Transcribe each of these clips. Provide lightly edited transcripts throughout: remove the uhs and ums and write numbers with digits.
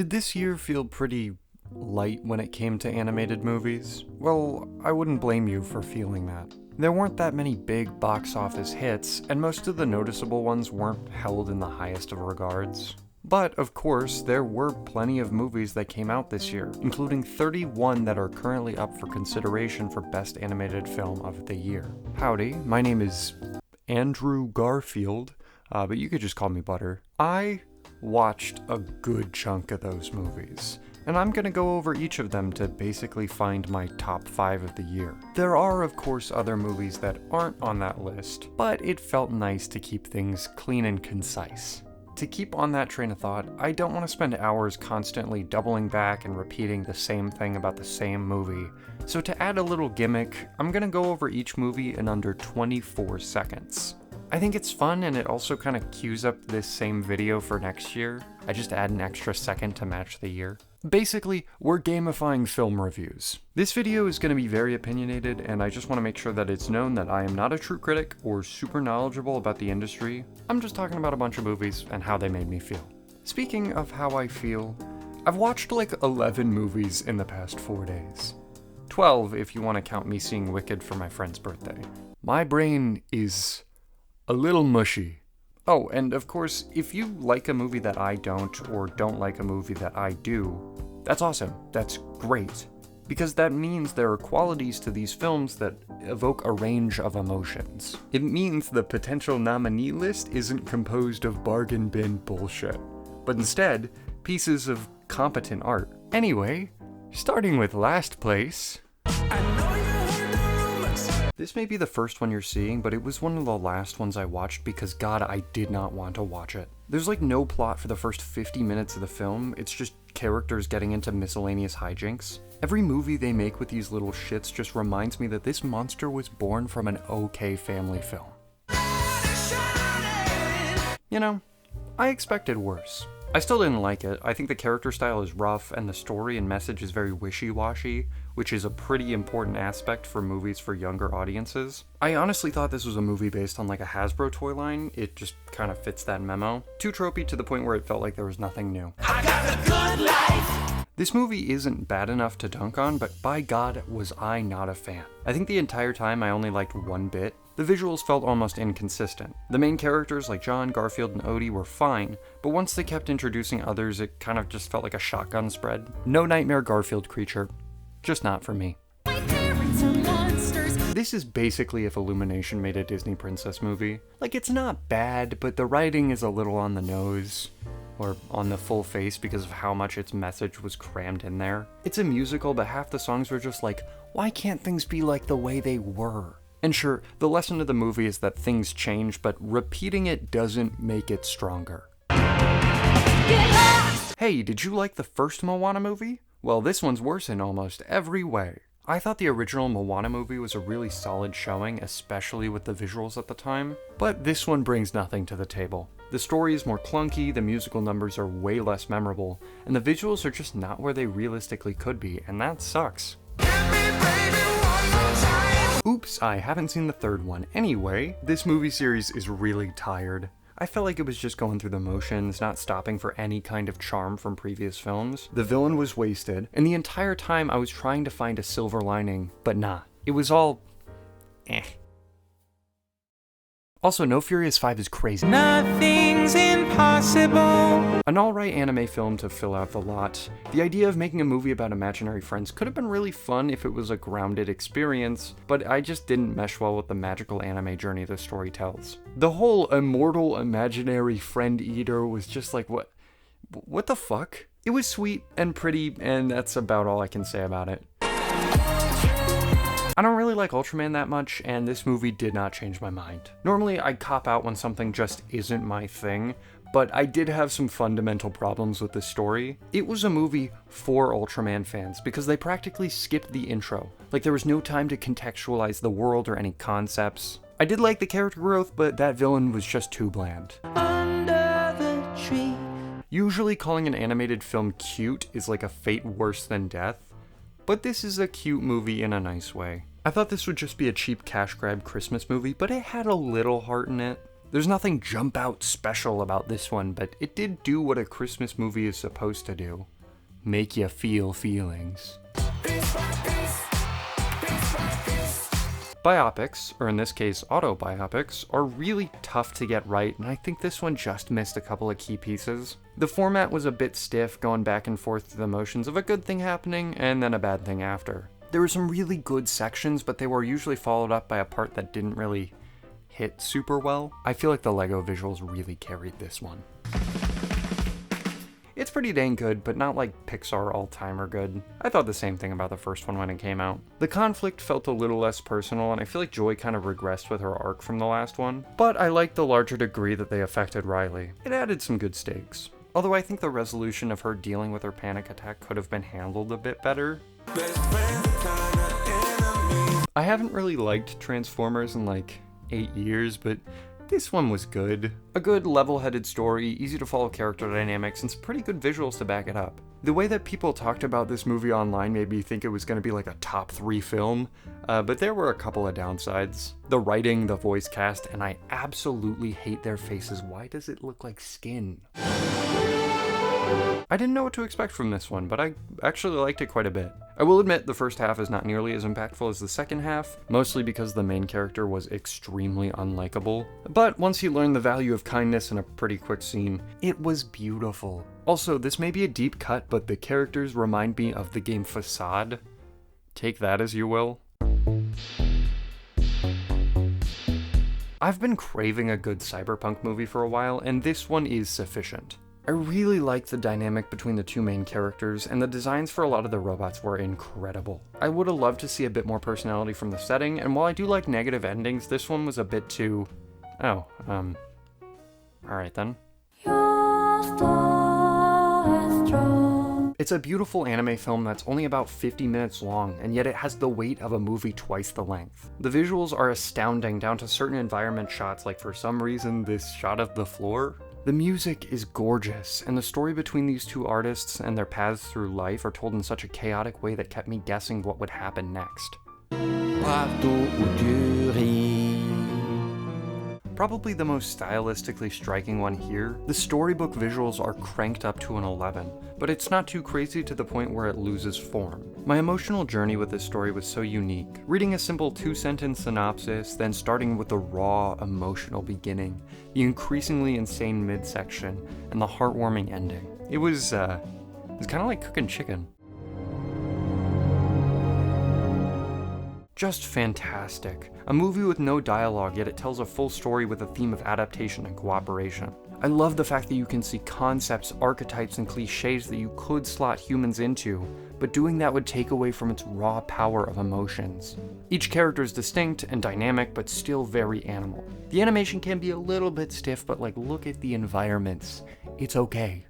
Did this year feel pretty light when it came to animated movies? Well, I wouldn't blame you for feeling that. There weren't that many big box office hits, and most of the noticeable ones weren't held in the highest of regards. But, of course, there were plenty of movies that came out this year, including 31 that are currently up for consideration for Best Animated Film of the Year. Howdy, my name is Andrew Garfield, but you could just call me Butter. I watched a good chunk of those movies, and I'm gonna go over each of them to basically find my top 5 of the year. There are, of course, other movies that aren't on that list, but it felt nice to keep things clean and concise. To keep on that train of thought, I don't want to spend hours constantly doubling back and repeating the same thing about the same movie, so to add a little gimmick, I'm gonna go over each movie in under 24 seconds. I think it's fun, and it also kind of cues up this same video for next year. I just add an extra second to match the year. Basically, we're gamifying film reviews. This video is going to be very opinionated, and I just want to make sure that it's known that I am not a true critic or super knowledgeable about the industry. I'm just talking about a bunch of movies and how they made me feel. Speaking of how I feel, I've watched like 11 movies in the past 4 days. 12 if you want to count me seeing Wicked for my friend's birthday. My brain is a little mushy. Oh, and of course, if you like a movie that I don't, or don't like a movie that I do, that's awesome. That's great. Because that means there are qualities to these films that evoke a range of emotions. It means the potential nominee list isn't composed of bargain bin bullshit, but instead, pieces of competent art. Anyway, starting with last place. This may be the first one you're seeing, but it was one of the last ones I watched because God, I did not want to watch it. There's like no plot for the first 50 minutes of the film, it's just characters getting into miscellaneous hijinks. Every movie they make with these little shits just reminds me that this monster was born from an okay family film. You know, I expected worse. I still didn't like it. I think the character style is rough, and the story and message is very wishy-washy, which is a pretty important aspect for movies for younger audiences. I honestly thought this was a movie based on like a Hasbro toy line. It just kind of fits that memo. Too tropey to the point where it felt like there was nothing new. I got the good life! This movie isn't bad enough to dunk on, but by God, was I not a fan. I think the entire time I only liked one bit. The visuals felt almost inconsistent. The main characters like John, Garfield, and Odie were fine, but once they kept introducing others, it kind of just felt like a shotgun spread. No Nightmare Garfield creature. Just not for me. This is basically if Illumination made a Disney princess movie. Like, it's not bad, but the writing is a little on the nose, or on the full face because of how much its message was crammed in there. It's a musical, but half the songs were just like, why can't things be like the way they were? And sure, the lesson of the movie is that things change, but repeating it doesn't make it stronger. Hey, did you like the first Moana movie? Well, this one's worse in almost every way. I thought the original Moana movie was a really solid showing, especially with the visuals at the time, but this one brings nothing to the table. The story is more clunky, the musical numbers are way less memorable, and the visuals are just not where they realistically could be, and that sucks. Oops, I haven't seen the third one. Anyway, this movie series is really tired. I felt like it was just going through the motions, not stopping for any kind of charm from previous films. The villain was wasted, and the entire time I was trying to find a silver lining, but nah. It was all eh. Also, No Furious 5 is crazy. Nothing's impossible. An alright anime film to fill out the lot. The idea of making a movie about imaginary friends could have been really fun if it was a grounded experience, but I just didn't mesh well with the magical anime journey the story tells. The whole immortal imaginary friend eater was just like, what the fuck? It was sweet and pretty, and that's about all I can say about it. I don't really like Ultraman that much, and this movie did not change my mind. Normally, I cop out when something just isn't my thing, but I did have some fundamental problems with the story. It was a movie for Ultraman fans, because they practically skipped the intro. Like, there was no time to contextualize the world or any concepts. I did like the character growth, but that villain was just too bland. Under the tree. Usually calling an animated film cute is like a fate worse than death, but this is a cute movie in a nice way. I thought this would just be a cheap cash grab Christmas movie, but it had a little heart in it. There's nothing jump out special about this one, but it did do what a Christmas movie is supposed to do. Make you feel feelings. Biopics, or in this case autobiopics, are really tough to get right, and I think this one just missed a couple of key pieces. The format was a bit stiff, going back and forth through the motions of a good thing happening and then a bad thing after. There were some really good sections, but they were usually followed up by a part that didn't really hit super well. I feel like the Lego visuals really carried this one. It's pretty dang good, but not like Pixar all-timer good. I thought the same thing about the first one when it came out. The conflict felt a little less personal, and I feel like Joy kind of regressed with her arc from the last one, but I liked the larger degree that they affected Riley. It added some good stakes. Although I think the resolution of her dealing with her panic attack could have been handled a bit better. I haven't really liked Transformers in like 8 years, but this one was good. A good level-headed story, easy to follow character dynamics, and some pretty good visuals to back it up. The way that people talked about this movie online made me think it was going to be like a top 3 film, but there were a couple of downsides. The writing, the voice cast, and I absolutely hate their faces. Why does it look like skin? I didn't know what to expect from this one, but I actually liked it quite a bit. I will admit the first half is not nearly as impactful as the second half, mostly because the main character was extremely unlikable. But once you learn the value of kindness in a pretty quick scene, it was beautiful. Also, this may be a deep cut, but the characters remind me of the game Facade. Take that as you will. I've been craving a good cyberpunk movie for a while, and this one is sufficient. I really liked the dynamic between the two main characters, and the designs for a lot of the robots were incredible. I would have loved to see a bit more personality from the setting, and while I do like negative endings, this one was a bit too... alright then. It's a beautiful anime film that's only about 50 minutes long, and yet it has the weight of a movie twice the length. The visuals are astounding down to certain environment shots, like for some reason this shot of the floor. The music is gorgeous, and the story between these two artists and their paths through life are told in such a chaotic way that kept me guessing what would happen next. Probably the most stylistically striking one here, the storybook visuals are cranked up to an 11, but it's not too crazy to the point where it loses form. My emotional journey with this story was so unique. Reading a simple 2-sentence synopsis, then starting with the raw, emotional beginning, the increasingly insane midsection, and the heartwarming ending. It was kind of like cooking chicken. Just fantastic. A movie with no dialogue, yet it tells a full story with a theme of adaptation and cooperation. I love the fact that you can see concepts, archetypes, and cliches that you could slot humans into, but doing that would take away from its raw power of emotions. Each character is distinct and dynamic, but still very animal. The animation can be a little bit stiff, but like, look at the environments. It's okay.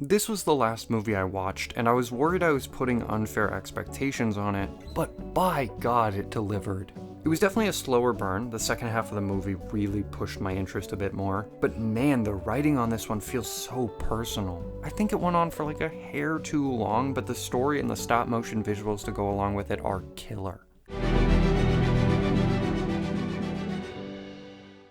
This was the last movie I watched, and I was worried I was putting unfair expectations on it, but by God, it delivered. It was definitely a slower burn. The second half of the movie really pushed my interest a bit more, but man, the writing on this one feels so personal. I think it went on for like a hair too long, but the story and the stop motion visuals to go along with it are killer.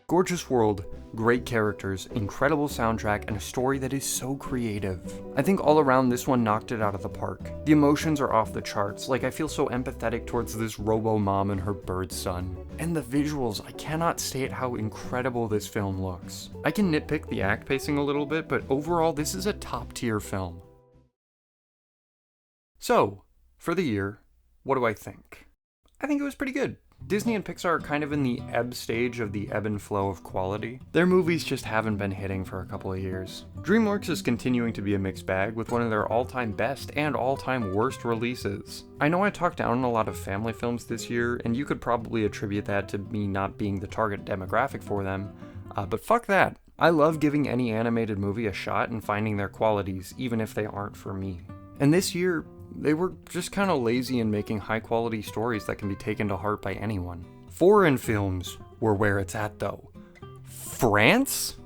Gorgeous world, great characters, incredible soundtrack, and a story that is so creative. I think all around this one knocked it out of the park. The emotions are off the charts, like I feel so empathetic towards this robo-mom and her bird son. And the visuals, I cannot state how incredible this film looks. I can nitpick the act pacing a little bit, but overall this is a top tier film. So, for the year, what do I think? I think it was pretty good. Disney and Pixar are kind of in the ebb stage of the ebb and flow of quality. Their movies just haven't been hitting for a couple of years. DreamWorks is continuing to be a mixed bag with one of their all-time best and all-time worst releases. I know I talked down on a lot of family films this year, and you could probably attribute that to me not being the target demographic for them, but fuck that. I love giving any animated movie a shot and finding their qualities, even if they aren't for me. And this year, they were just kind of lazy in making high-quality stories that can be taken to heart by anyone. Foreign films were where it's at, though. France?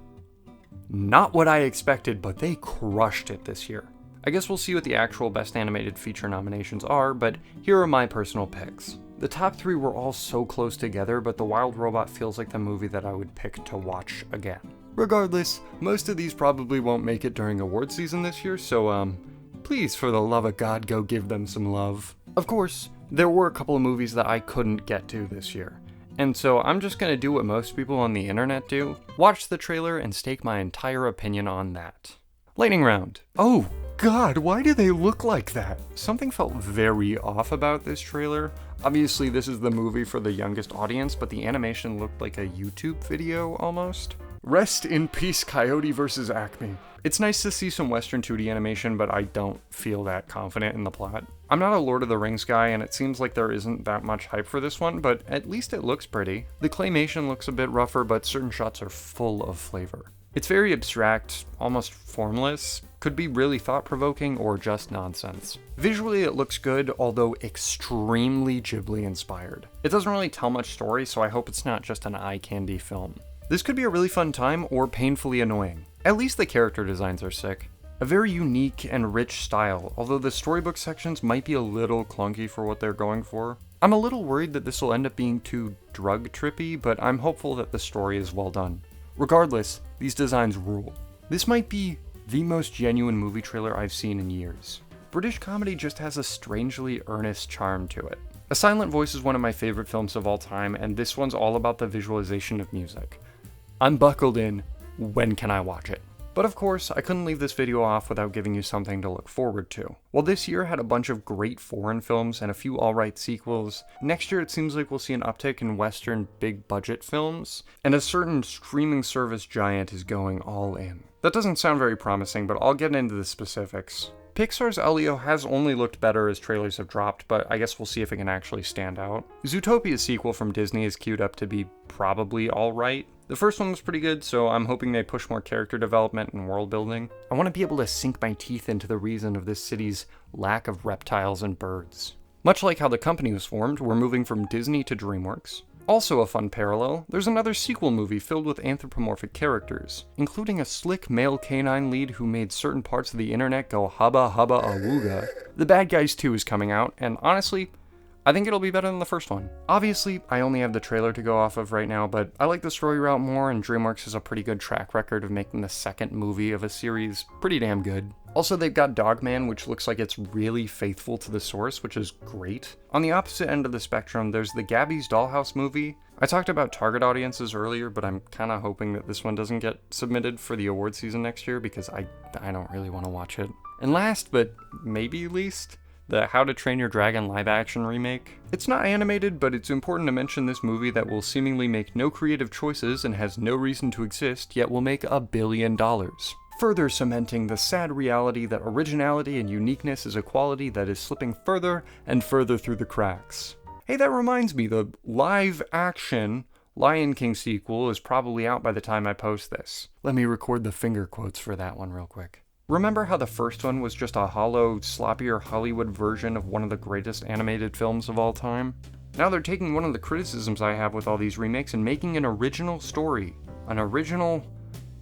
Not what I expected, but they crushed it this year. I guess we'll see what the actual Best Animated Feature nominations are, but here are my personal picks. The top three were all so close together, but The Wild Robot feels like the movie that I would pick to watch again. Regardless, most of these probably won't make it during award season this year, so please, for the love of God, go give them some love. Of course, there were a couple of movies that I couldn't get to this year, and so I'm just gonna do what most people on the internet do, watch the trailer and stake my entire opinion on that. Lightning round. Oh God, why do they look like that? Something felt very off about this trailer. Obviously this is the movie for the youngest audience, but the animation looked like a YouTube video almost. Rest in peace, Coyote vs. Acme. It's nice to see some Western 2D animation, but I don't feel that confident in the plot. I'm not a Lord of the Rings guy, and it seems like there isn't that much hype for this one, but at least it looks pretty. The claymation looks a bit rougher, but certain shots are full of flavor. It's very abstract, almost formless, could be really thought-provoking or just nonsense. Visually it looks good, although extremely Ghibli-inspired. It doesn't really tell much story, so I hope it's not just an eye candy film. This could be a really fun time or painfully annoying. At least the character designs are sick. A very unique and rich style, although the storybook sections might be a little clunky for what they're going for. I'm a little worried that this will end up being too drug trippy, but I'm hopeful that the story is well done. Regardless, these designs rule. This might be the most genuine movie trailer I've seen in years. British comedy just has a strangely earnest charm to it. A Silent Voice is one of my favorite films of all time, and this one's all about the visualization of music. I'm buckled in. When can I watch it? But of course, I couldn't leave this video off without giving you something to look forward to. While this year had a bunch of great foreign films and a few alright sequels, next year it seems like we'll see an uptick in Western big budget films, and a certain streaming service giant is going all in. That doesn't sound very promising, but I'll get into the specifics. Pixar's Elio has only looked better as trailers have dropped, but I guess we'll see if it can actually stand out. Zootopia's sequel from Disney is queued up to be probably alright. The first one was pretty good, so I'm hoping they push more character development and world building. I want to be able to sink my teeth into the reason of this city's lack of reptiles and birds. Much like how the company was formed, we're moving from Disney to DreamWorks. Also a fun parallel, there's another sequel movie filled with anthropomorphic characters, including a slick male canine lead who made certain parts of the internet go hubba hubba awooga. The Bad Guys 2 is coming out, and honestly, I think it'll be better than the first one. Obviously, I only have the trailer to go off of right now, but I like the story route more, and DreamWorks has a pretty good track record of making the second movie of a series pretty damn good. Also, they've got Dogman, which looks like it's really faithful to the source, which is great. On the opposite end of the spectrum, there's the Gabby's Dollhouse movie. I talked about target audiences earlier, but I'm kind of hoping that this one doesn't get submitted for the award season next year, because I don't really want to watch it. And last, but maybe least, the How to Train Your Dragon live-action remake. It's not animated, but it's important to mention this movie that will seemingly make no creative choices and has no reason to exist, yet will make $1 billion. Further cementing the sad reality that originality and uniqueness is a quality that is slipping further and further through the cracks. Hey, that reminds me, the live-action Lion King sequel is probably out by the time I post this. Let me record the finger quotes for that one real quick. Remember how the first one was just a hollow, sloppier Hollywood version of one of the greatest animated films of all time? Now they're taking one of the criticisms I have with all these remakes and making an original story. An original,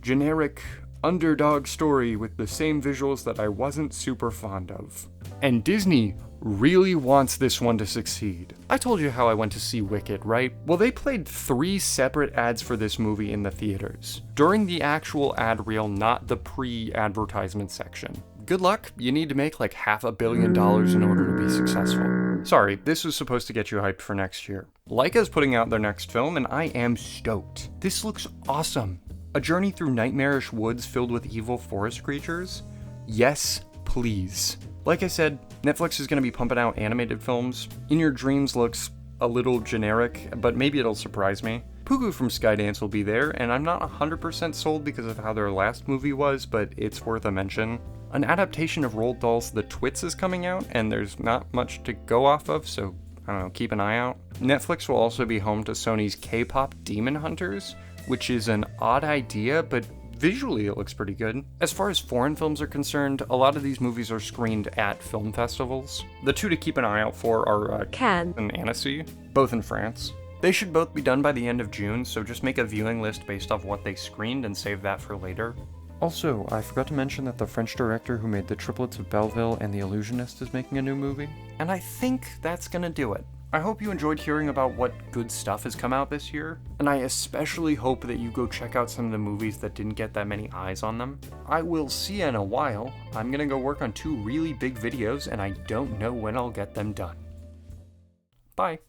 generic, underdog story with the same visuals that I wasn't super fond of. And Disney really wants this one to succeed. I told you how I went to see Wicked, right? Well, they played 3 separate ads for this movie in the theaters. During the actual ad reel, not the pre-advertisement section. Good luck, you need to make like $500 million in order to be successful. Sorry, this was supposed to get you hyped for next year. Laika's putting out their next film, and I am stoked. This looks awesome. A journey through nightmarish woods filled with evil forest creatures? Yes, please. Like I said, Netflix is going to be pumping out animated films. In Your Dreams looks a little generic, but maybe it'll surprise me. Pugu from Skydance will be there, and I'm not 100% sold because of how their last movie was, but it's worth a mention. An adaptation of Roald Dahl's The Twits is coming out, and there's not much to go off of, so I don't know, keep an eye out. Netflix will also be home to Sony's K-pop Demon Hunters, which is an odd idea, but visually it looks pretty good. As far as foreign films are concerned, a lot of these movies are screened at film festivals. The two to keep an eye out for are Cannes and Annecy, both in France. They should both be done by the end of June, so just make a viewing list based off what they screened and save that for later. Also, I forgot to mention that the French director who made The Triplets of Belleville and The Illusionist is making a new movie. And I think that's gonna do it. I hope you enjoyed hearing about what good stuff has come out this year, and I especially hope that you go check out some of the movies that didn't get that many eyes on them. I will see you in a while. I'm gonna go work on 2 really big videos, and I don't know when I'll get them done. Bye.